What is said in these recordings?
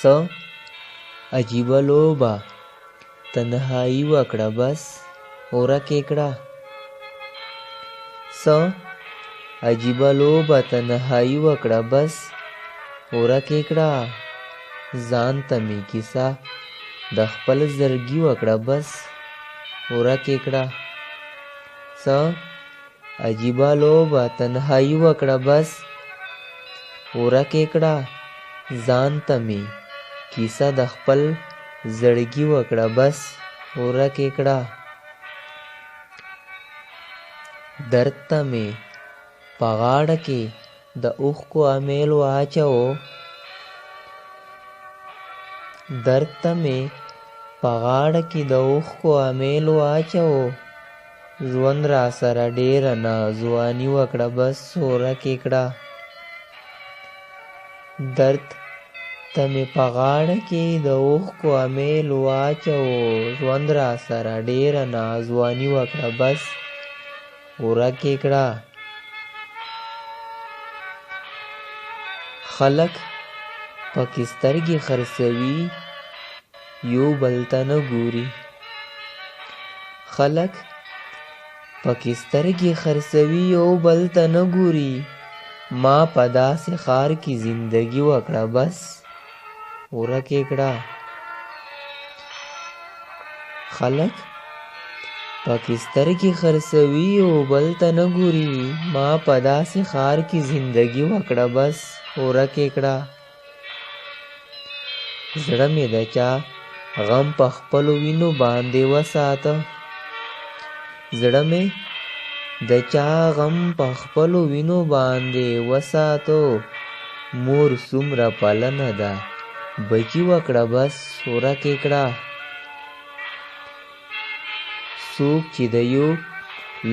څه عجیبه لوبه تنهایی وکړه بس ورک یې کړه. څه عجیبه لوبه تنهایی وکړه بس ورک یې کړه. ځان ته مې کیسه د خپل زړګي وکړه بس ورک یې کړه. څه عجیبه لوبه تنهایی وکړه بس ورک یې کړه. ځان ته مې کیسه د خپل زړګي وکړه بس ورک یې کړه. درد ته مې په غاړه کې د اوښکو امیل واچوه. درد ته مې په غاړه کې د اوښکو امیل واچوه. ژوند را سره ډېره ناځواني وکړه بس ورک یې کړه. درد ته مې په غاړه کې د اوښکو امیل واچوه. ژوند را سره ډېره ناځواني وکړه بس ورک یې کړه. خلک پکې سترګې خرڅوي یو بل ته نه ګوري. خلک پکې سترګې خرڅوي یو بل ته نه ګوري. ما په داسې ښار کې زندګي وکړه بس ورک یې کړه. خلک پکې سترګې خرڅوي یو بل ته نه ګوري. ما په داسې ښار کې زندګي وکړه بس ورک یې کړه. زړه مې د چا غم په خپلو وینو باندې وساته. زړه مې د چا غم په خپلو وینو باندې وساتو. مور څومره پالنه ده بچي وکړه بس ورک یې کړه. څوک چې د یو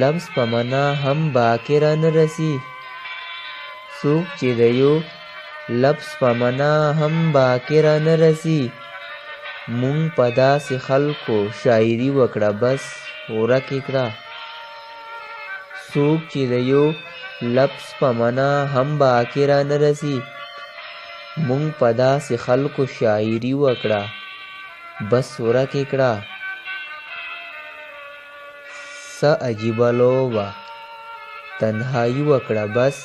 لفظ په معنا هم باکې رانه رسي. څوک چې د یو لفظ په معنا هم باکې رانه رسي. مونږ په داسې خلکو شاعري وکړه بس ورک یې کړه. څوک چې د یو لفظ په معنا هم باکې رانه رسي. مونږ په داسې خلکو شاعري وکړه بس ورک یې کړه. څه عجیبه لوبه تنهایی وکړه بس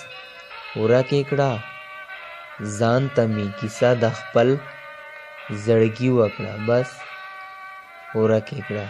ورک یې کړه. ځان ته مې کیسه د خپل زړګي وکړه بس ورک یې کړه.